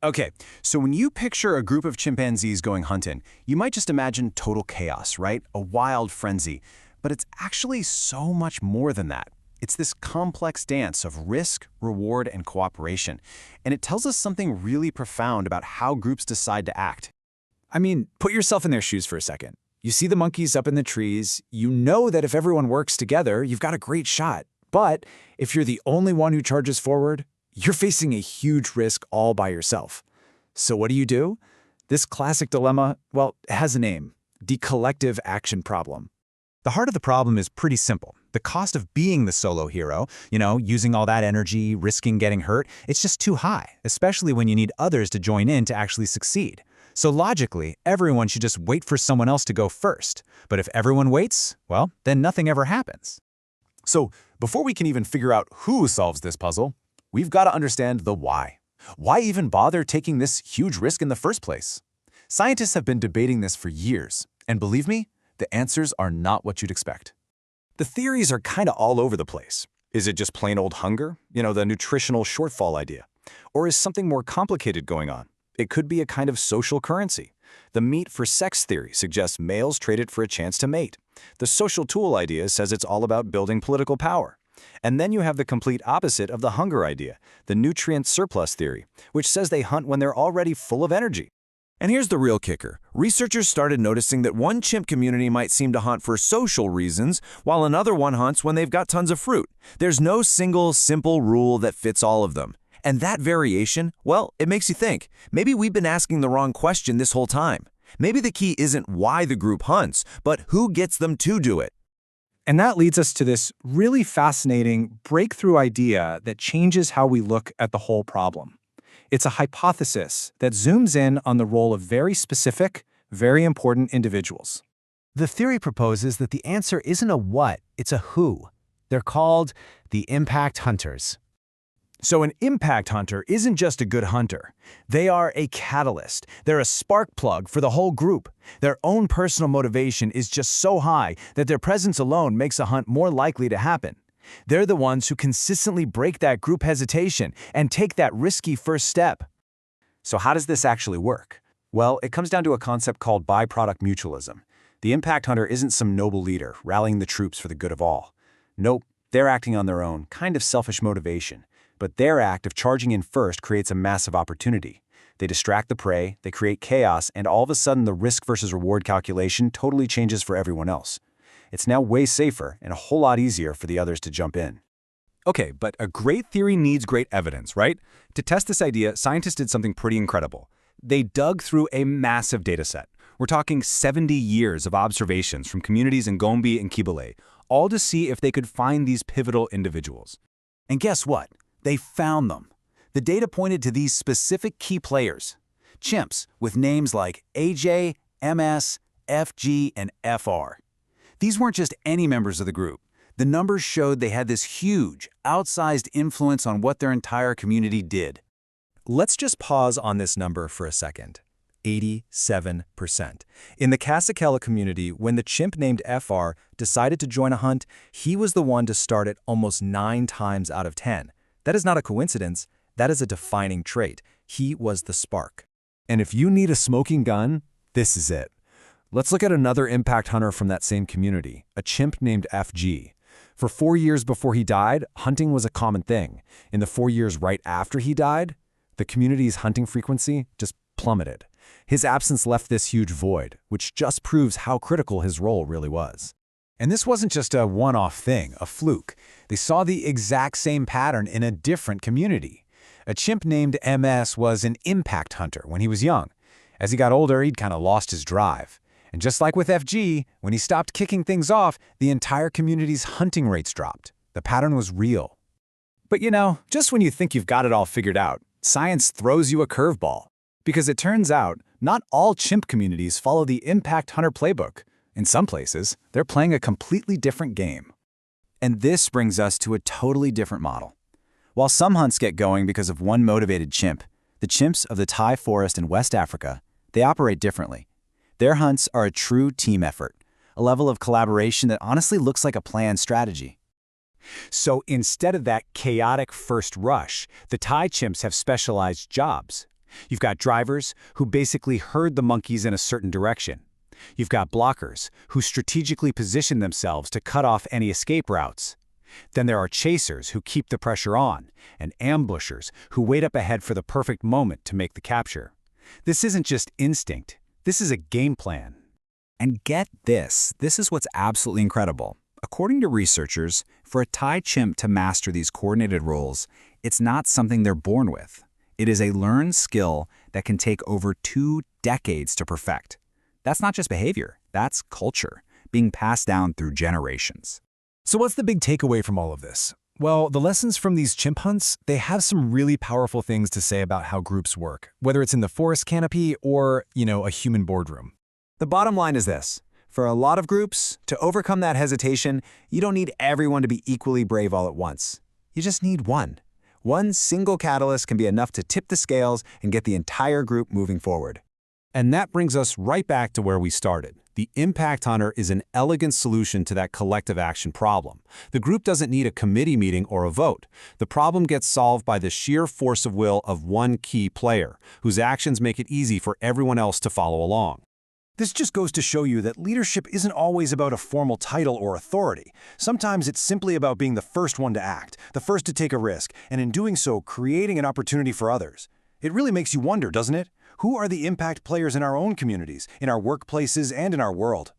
Okay, so when you picture a group of chimpanzees going hunting, you might just imagine total chaos, right? A wild frenzy. But it's actually so much more than that. It's this complex dance of risk, reward, and cooperation. And it tells us something really profound about how groups decide to act. I mean, put yourself in their shoes for a second. You see the monkeys up in the trees. You know that if everyone works together, you've got a great shot. But if you're the only one who charges forward, you're facing a huge risk all by yourself. So what do? This classic dilemma, well, it has a name: the collective action problem. The heart of the problem is pretty simple. The cost of being the solo hero, using all that energy, risking getting hurt, it's just too high, especially when you need others to join in to actually succeed. So logically, everyone should just wait for someone else to go first. But if everyone waits, well, then nothing ever happens. So before we can even figure out who solves this puzzle, we've got to understand the why. Why even bother taking this huge risk in the first place? Scientists have been debating this for years, and believe me, the answers are not what you'd expect. The theories are kind of all over the place. Is it just plain old hunger? The nutritional shortfall idea. Or is something more complicated going on? It could be a kind of social currency. The meat for sex theory suggests males trade it for a chance to mate. The social tool idea says it's all about building political power. And then you have the complete opposite of the hunger idea, the nutrient surplus theory, which says they hunt when they're already full of energy. And here's the real kicker. Researchers started noticing that one chimp community might seem to hunt for social reasons, while another one hunts when they've got tons of fruit. There's no single, simple rule that fits all of them. And that variation, well, it makes you think. Maybe we've been asking the wrong question this whole time. Maybe the key isn't why the group hunts, but who gets them to do it. And that leads us to this really fascinating breakthrough idea that changes how we look at the whole problem. It's a hypothesis that zooms in on the role of very specific, very important individuals. The theory proposes that the answer isn't a what, it's a who. They're called the impact hunters. So an impact hunter isn't just a good hunter. They are a catalyst. They're a spark plug for the whole group. Their own personal motivation is just so high that their presence alone makes a hunt more likely to happen. They're the ones who consistently break that group hesitation and take that risky first step. So how does this actually work? Well, it comes down to a concept called byproduct mutualism. The impact hunter isn't some noble leader rallying the troops for the good of all. Nope, they're acting on their own, kind of selfish motivation. But their act of charging in first creates a massive opportunity. They distract the prey, they create chaos, and all of a sudden the risk versus reward calculation totally changes for everyone else. It's now way safer and a whole lot easier for the others to jump in. Okay, but a great theory needs great evidence, right? To test this idea, scientists did something pretty incredible. They dug through a massive data set. We're talking 70 years of observations from communities in Gombe and Kibale, all to see if they could find these pivotal individuals. And guess what? They found them. The data pointed to these specific key players. Chimps with names like AJ, MS, FG, and FR. These weren't just any members of the group. The numbers showed they had this huge, outsized influence on what their entire community did. Let's just pause on this number for a second. 87%. In the Kasakela community, when the chimp named FR decided to join a hunt, he was the one to start it almost 9 times out of 10. That is not a coincidence. That is a defining trait. He was the spark. And if you need a smoking gun, this is it. Let's look at another impact hunter from that same community, a chimp named FG. For 4 years before he died, hunting was a common thing. In the 4 years right after he died, the community's hunting frequency just plummeted. His absence left this huge void, which just proves how critical his role really was. And this wasn't just a one-off thing, a fluke. They saw the exact same pattern in a different community. A chimp named MS was an impact hunter when he was young. As he got older, he'd kind of lost his drive. And just like with FG, when he stopped kicking things off, the entire community's hunting rates dropped. The pattern was real. But just when you think you've got it all figured out, science throws you a curveball. Because it turns out, not all chimp communities follow the impact hunter playbook. In some places, they're playing a completely different game. And this brings us to a totally different model. While some hunts get going because of one motivated chimp, the chimps of the Thai forest in West Africa, they operate differently. Their hunts are a true team effort, a level of collaboration that honestly looks like a planned strategy. So instead of that chaotic first rush, the Thai chimps have specialized jobs. You've got drivers who basically herd the monkeys in a certain direction. You've got blockers who strategically position themselves to cut off any escape routes. Then there are chasers who keep the pressure on, and ambushers who wait up ahead for the perfect moment to make the capture. This isn't just instinct. This is a game plan. And get this is what's absolutely incredible. According to researchers, for a Thai chimp to master these coordinated roles, it's not something they're born with. It is a learned skill that can take over 2 decades to perfect. That's not just behavior, that's culture, being passed down through generations. So what's the big takeaway from all of this? Well, the lessons from these chimp hunts, they have some really powerful things to say about how groups work, whether it's in the forest canopy or, a human boardroom. The bottom line is this. For a lot of groups, to overcome that hesitation, you don't need everyone to be equally brave all at once. You just need one. One single catalyst can be enough to tip the scales and get the entire group moving forward. And that brings us right back to where we started. The impact hunter is an elegant solution to that collective action problem. The group doesn't need a committee meeting or a vote. The problem gets solved by the sheer force of will of one key player, whose actions make it easy for everyone else to follow along. This just goes to show you that leadership isn't always about a formal title or authority. Sometimes it's simply about being the first one to act, the first to take a risk, and in doing so, creating an opportunity for others. It really makes you wonder, doesn't it? Who are the impact players in our own communities, in our workplaces, and in our world?